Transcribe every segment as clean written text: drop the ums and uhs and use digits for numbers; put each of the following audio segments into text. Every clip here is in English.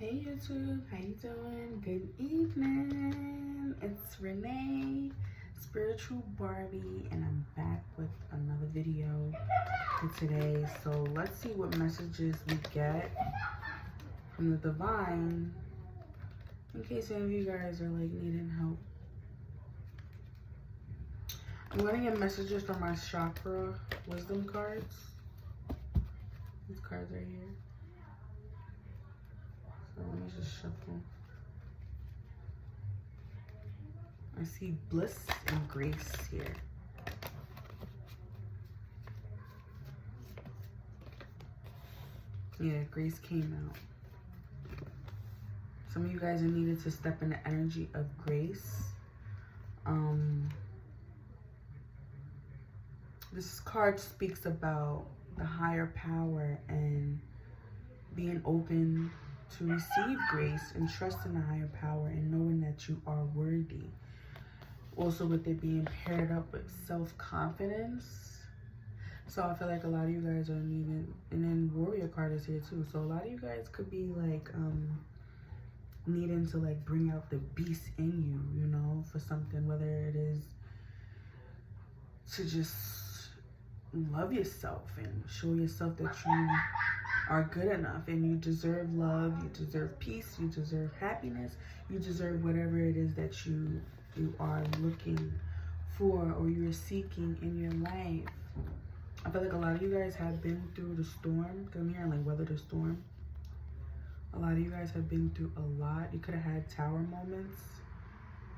Hey YouTube, how you doing? Good evening. It's Renee, Spiritual Barbie, and I'm back with another video for today. So let's see what messages we get from the divine in case any of you guys are like needing help. I'm gonna get messages from my chakra wisdom cards. These cards right here. So let me just shuffle. I see bliss and grace here. Yeah, grace came out. Some of you guys are needed to step in the energy of grace. This card speaks about the higher power and being open to receive grace and trusting the higher power and knowing that you are worthy. Also with it being paired up with self-confidence. So I feel like a lot of you guys are needing, and then warrior card is here too. So a lot of you guys could be like needing to like bring out the beast in you, you know, for something, whether it is to just love yourself and show yourself that you are good enough and you deserve love, you deserve peace, you deserve happiness, you deserve whatever it is that you are looking for or you're seeking in your life. I feel like a lot of you guys have been through the storm. I'm hearing like weather the storm. A lot of you guys have been through a lot. You could have had tower moments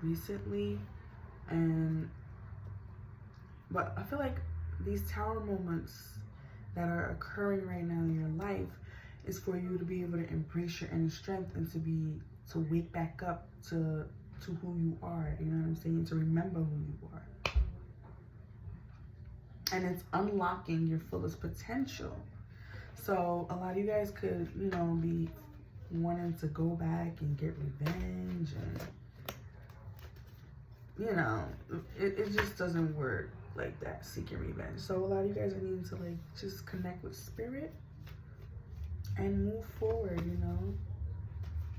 recently, but I feel like these tower moments that are occurring right now in your life is for you to be able to embrace your inner strength and to wake back up to who you are, you know what I'm saying? To remember who you are. And it's unlocking your fullest potential. So a lot of you guys could, you know, be wanting to go back and get revenge, and you know, it just doesn't work like that, seeking revenge. So a lot of you guys are needing to like just connect with spirit and move forward, you know.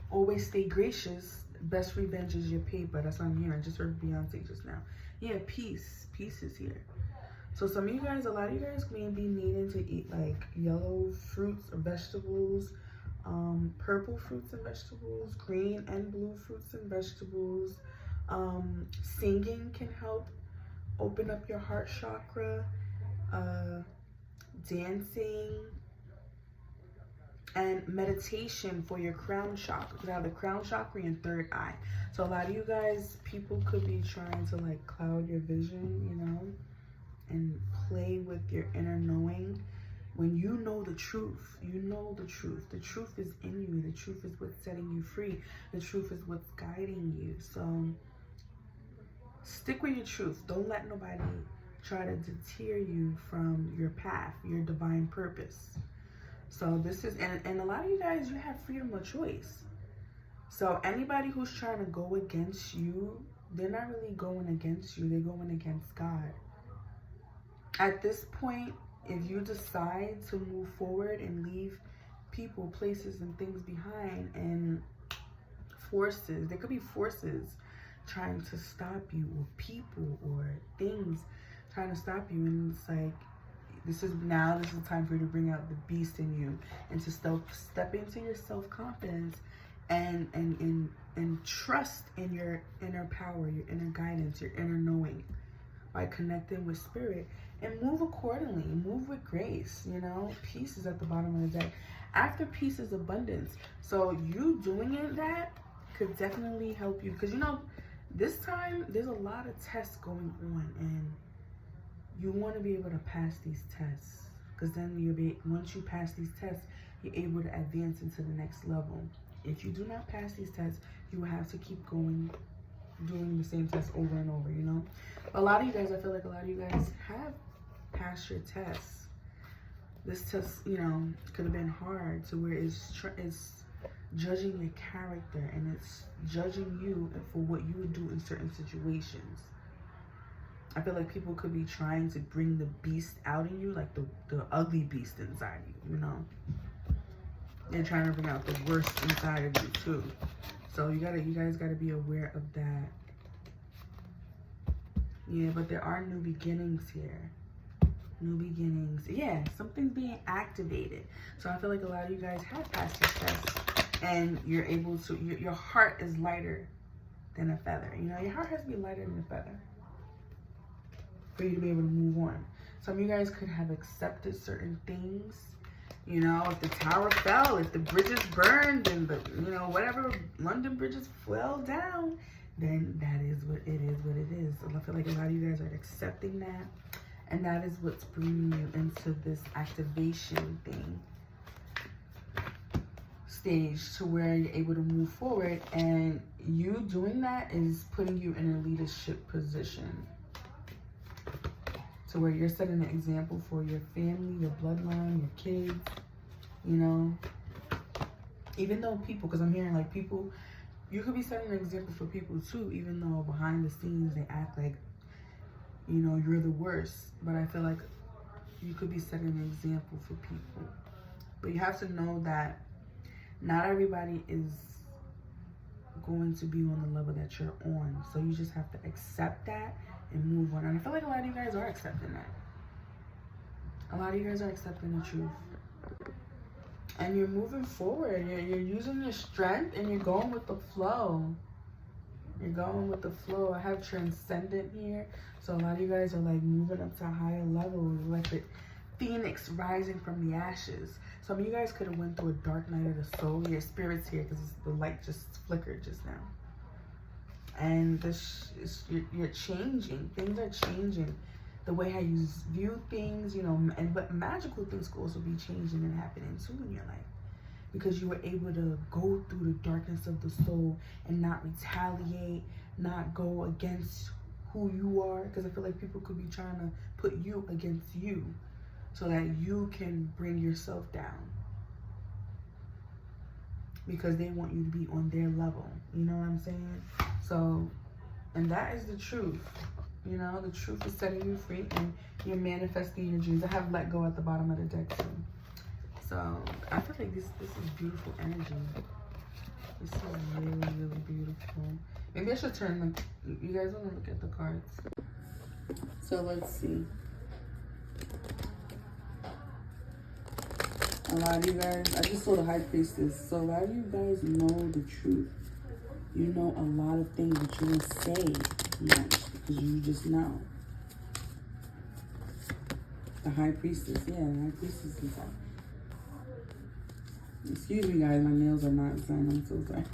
Always stay gracious. Best revenge is your paper. That's what I'm hearing. Just heard Beyonce just now. Yeah, peace. Peace is here. So some of you guys, a lot of you guys may be needing to eat like yellow fruits or vegetables, purple fruits and vegetables, green and blue fruits and vegetables. Singing can help open up your heart chakra. Dancing and meditation for your crown chakra. You have the crown chakra and third eye. So a lot of you guys, people could be trying to like cloud your vision, you know, and play with your inner knowing. When you know the truth, you know the truth. The truth is in you. The truth is what's setting you free. The truth is what's guiding you. So stick with your truth. Don't let nobody try to deter you from your path, your divine purpose. So this is, and a lot of you guys, you have freedom of choice. So anybody who's trying to go against you, they're not really going against you. They're going against God. At this point, if you decide to move forward and leave people, places, and things behind, and forces, there could be forces trying to stop you, or people or things trying to stop you, and it's like, this is the time for you to bring out the beast in you and to step into your self-confidence and trust in your inner power, your inner guidance, your inner knowing, by connecting with spirit, and move accordingly, move with grace, you know. Peace is at the bottom of the deck. After peace is abundance. So you doing that could definitely help you, because you know, this time there's a lot of tests going on, and you want to be able to pass these tests, because then once you pass these tests, you're able to advance into the next level. If you do not pass these tests, you will have to keep going, doing the same test over and over, you know. A lot of you guys, I feel like a lot of you guys have passed your tests. This test, you know, could have been hard, to where it's judging your character, and it's judging you for what you would do in certain situations. I feel like people could be trying to bring the beast out in you, like the ugly beast inside you, you know. They're trying to bring out the worst inside of you too. So you guys gotta be aware of that. Yeah, but there are new beginnings here. New beginnings. Yeah, something's being activated. So I feel like a lot of you guys have passed your test, and you're able to, your heart is lighter than a feather. You know, your heart has to be lighter than a feather for you to be able to move on. Some of you guys could have accepted certain things. You know, if the tower fell, if the bridges burned, and the, you know, whatever London bridges fell down, then that is what it is, what it is. So I feel like a lot of you guys are accepting that. And that is what's bringing you into this activation thing stage, to where you're able to move forward. And you doing that is putting you in a leadership position, to where you're setting an example for your family, your bloodline, your kids, you know. Even though people, because I'm hearing like people, you could be setting an example for people too, even though behind the scenes they act like, you know, you're the worst. But I feel like you could be setting an example for people. But you have to know that not everybody is going to be on the level that you're on. So you just have to accept that and move on. And I feel like a lot of you guys are accepting that. A lot of you guys are accepting the truth. And you're moving forward. You're using your strength and you're going with the flow. You're going with the flow. I have transcendent here. So a lot of you guys are like moving up to higher levels, like the phoenix rising from the ashes. Some of you guys could have went through a dark night of the soul. Your spirit's here because the light just flickered just now. And you're changing. Things are changing. The way how you view things, you know, but magical things could also be changing and happening too in your life. Because you were able to go through the darkness of the soul and not retaliate, not go against who you are. Because I feel like people could be trying to put you against you so that you can bring yourself down. Because they want you to be on their level. You know what I'm saying? So, and that is the truth. You know, the truth is setting you free and you're manifesting your dreams. I have let go at the bottom of the deck too. So I feel like this is beautiful energy. This is really, really beautiful. Maybe I should turn them. You guys want to look at the cards? So let's see. A lot of you guys, I just saw the High Priestess. So a lot of you guys know the truth. You know a lot of things that you will say much because you just know. The High Priestess, yeah, the High Priestess is like. Excuse me, guys, my nails are not done. I'm so sorry.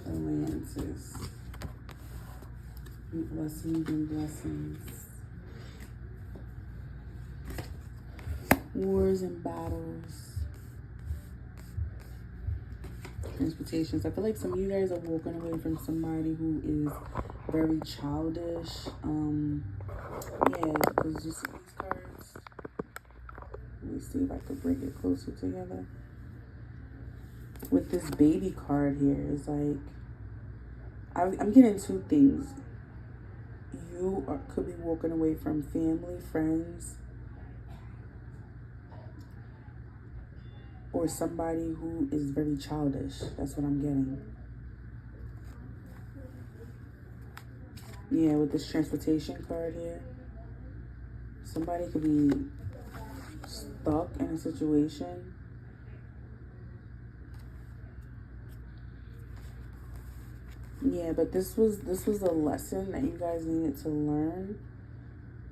Atlantis. Blessings and blessings. Wars and battles. Transportations. I feel like some of you guys are walking away from somebody who is very childish. Yeah, because you see these cards. Let me see if I could bring it closer together. With this baby card here, it's like, I'm getting two things. You could be walking away from family, friends, or somebody who is very childish. That's what I'm getting. Yeah, with this transportation card here. Somebody could be stuck in a situation. Yeah, but this was a lesson that you guys needed to learn.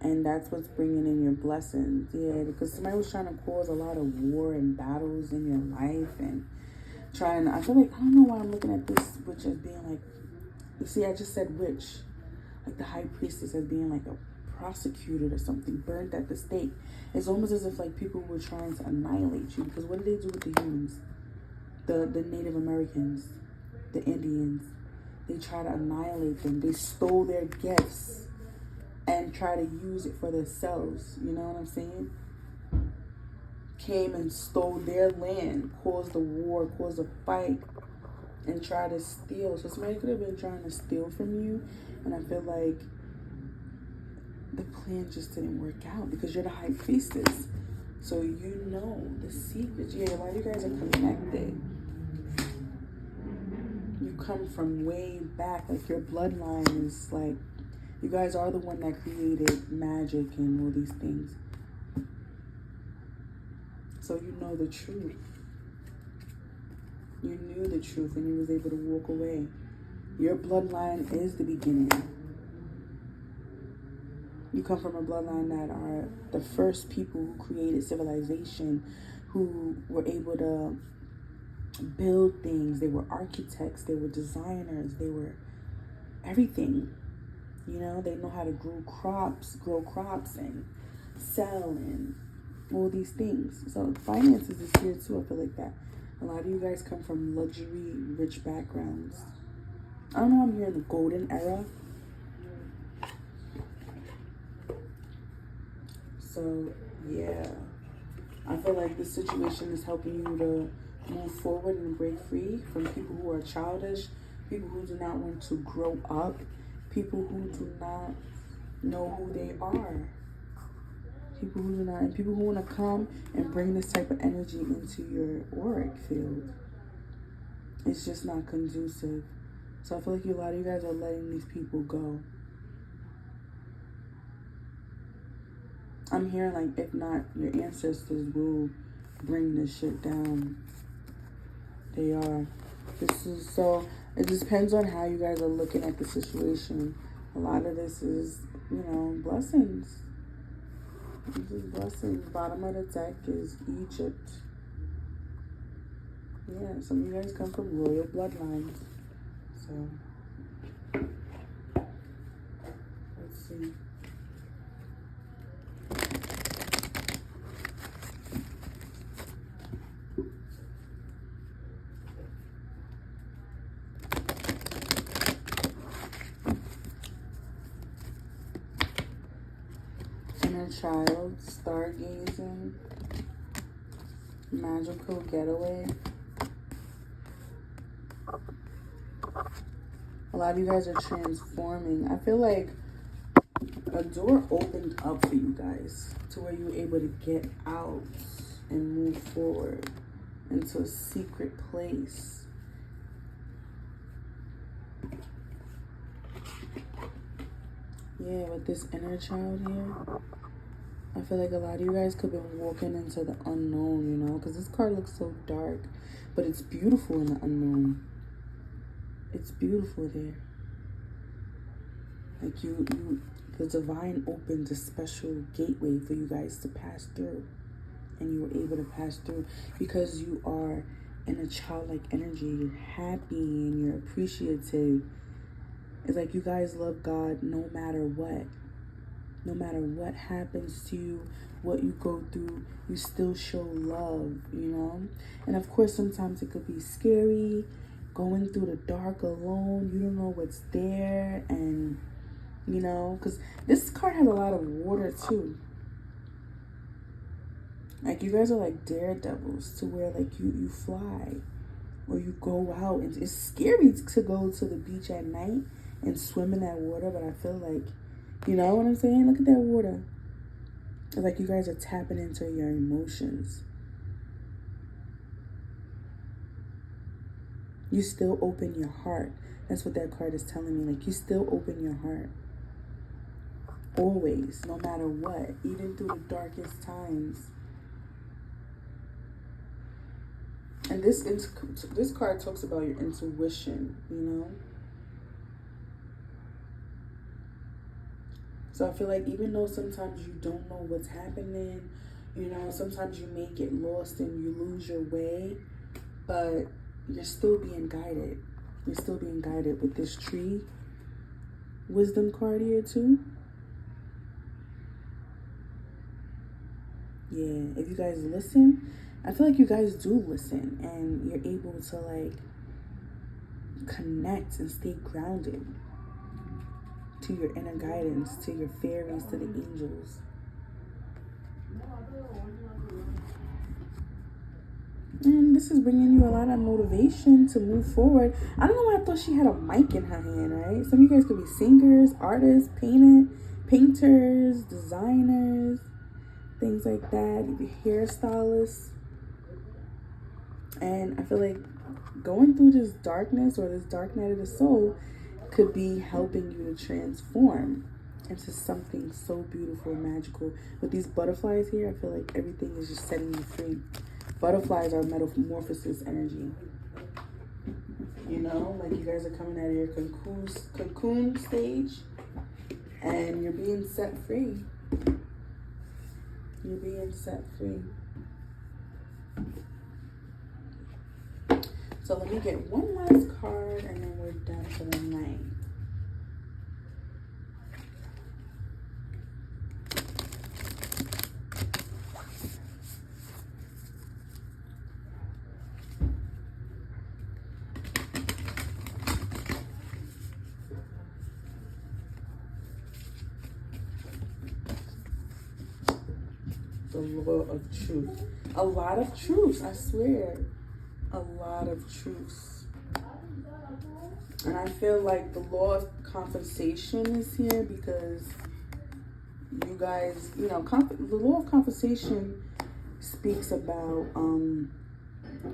And that's what's bringing in your blessings. Yeah, because somebody was trying to cause a lot of war and battles in your life. And trying, I feel like, I don't know why I'm looking at this witch as being like, you see, I just said witch. Like the High Priestess as being like a prosecuted or something, burnt at the stake. It's almost as if like people were trying to annihilate you. Because what did they do with the humans? The Native Americans, the Indians. They try to annihilate them. They stole their gifts and try to use it for themselves. You know what I'm saying? Came and stole their land, caused a war, caused a fight, and tried to steal. So somebody could have been trying to steal from you. And I feel like the plan just didn't work out because you're the high priestess. So you know the secrets. Yeah, a lot of you guys are connected. You come from way back. Like your bloodline is like, you guys are the one that created magic and all these things. So you know the truth. You knew the truth and you was able to walk away. Your bloodline is the beginning. You come from a bloodline that are the first people who created civilization, who were able to build things. They were architects, they were designers, they were everything. You know, they know how to grow crops and sell and all these things. So finances is here too. I feel like that. A lot of you guys come from luxury, rich backgrounds. I don't know, I'm here in the golden era. So, yeah. I feel like this situation is helping you to move forward and break free from people who are childish, people who do not want to grow up, people who do not know who they are. People who do not, and people who want to come and bring this type of energy into your auric field. It's just not conducive. So I feel like a lot of you guys are letting these people go. I'm hearing like, if not, your ancestors will bring this shit down. They are. This is so, it just depends on how you guys are looking at the situation. A lot of this is, you know, blessings. This is blessings. Bottom of the deck is Egypt. Yeah, some of you guys come from royal bloodlines. So, let's see. Inner child, stargazing, magical getaway. A lot of you guys are transforming. I feel like a door opened up for you guys to where you were able to get out and move forward into a secret place. Yeah, with this inner child here, I feel like a lot of you guys could have been walking into the unknown, you know, because this card looks so dark, but it's beautiful in the unknown. It's beautiful there. Like the divine opened a special gateway for you guys to pass through. And you were able to pass through because you are in a childlike energy. You're happy and you're appreciative. It's like you guys love God no matter what. No matter what happens to you, what you go through, you still show love, you know? And of course, sometimes it could be scary. Going through the dark alone, you don't know what's there, and you know, because this card has a lot of water too. Like you guys are like daredevils to where like you fly or you go out, and it's scary to go to the beach at night and swim in that water, but I feel like, you know what I'm saying? Look at that water. It's like you guys are tapping into your emotions. You still open your heart. That's what that card is telling me. Like, you still open your heart. Always, no matter what. Even through the darkest times. And this card talks about your intuition, you know? So I feel like even though sometimes you don't know what's happening, you know, sometimes you may get lost and you lose your way, but you're still being guided. You're still being guided with this tree wisdom card here too. Yeah, if you guys listen, I feel like you guys do listen and you're able to like connect and stay grounded to your inner guidance, to your fairies, to the angels. And this is bringing you a lot of motivation to move forward. I don't know why I thought she had a mic in her hand, right? Some of you guys could be singers, artists, painters, painters, designers, things like that, hairstylists. And I feel like going through this darkness or this dark night of the soul could be helping you to transform into something so beautiful and magical. With these butterflies here, I feel like everything is just setting you free. Butterflies are metamorphosis energy. You know, like you guys are coming out of your cocoon stage and you're being set free. You're being set free. So let me get one last card and then we're done for the night. The law of truth. A lot of truths, I swear. A lot of truths. And I feel like the law of compensation is here because you guys, you know, the law of compensation speaks about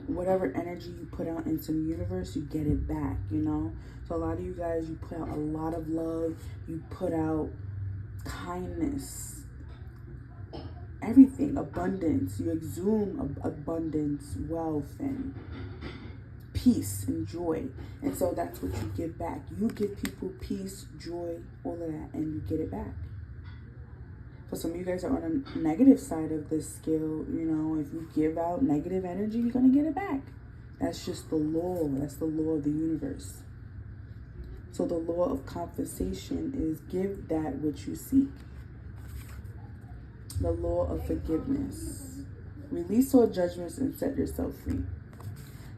whatever energy you put out into the universe, you get it back, you know? So a lot of you guys, you put out a lot of love, you put out kindness, everything, abundance. You exude abundance, wealth, and peace and joy. And so that's what you give back. You give people peace, joy, all of that, and you get it back. For some of you guys are on a negative side of this scale. You know, if you give out negative energy, you're going to get it back. That's just the law. That's the law of the universe. So the law of compensation is give that which you seek. The law of forgiveness. Release all judgments and set yourself free.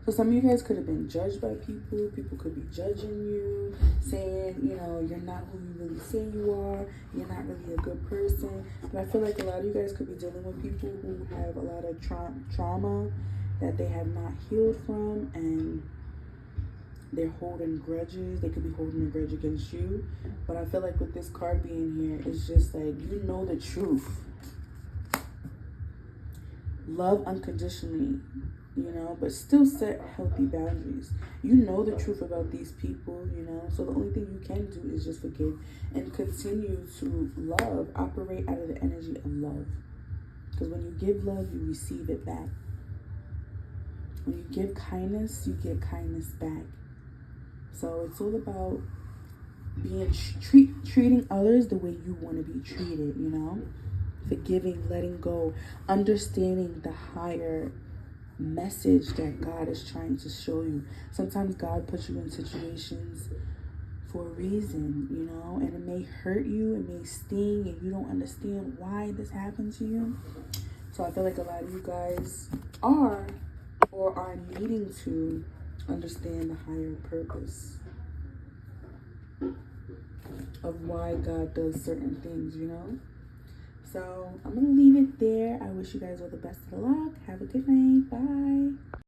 So some of you guys could have been judged by people. People could be judging you, saying, you know, you're not who you really say you are. You're not really a good person. But I feel like a lot of you guys could be dealing with people who have a lot of trauma that they have not healed from, and they're holding grudges. They could be holding a grudge against you. But I feel like with this card being here, it's just like, you know the truth. Love unconditionally, you know, but still set healthy boundaries. You know the truth about these people, you know, so the only thing you can do is just forgive and continue to love, operate out of the energy of love. Because when you give love, you receive it back. When you give kindness, you get kindness back. So it's all about being treating others the way you want to be treated, you know. Forgiving, letting go, understanding the higher message that God is trying to show you. Sometimes God puts you in situations for a reason, you know, and it may hurt you, it may sting, and you don't understand why this happened to you. So I feel like a lot of you guys are needing to understand the higher purpose of why God does certain things, you know. So I'm going to leave it there. I wish you guys all the best of luck. Have a good night. Bye.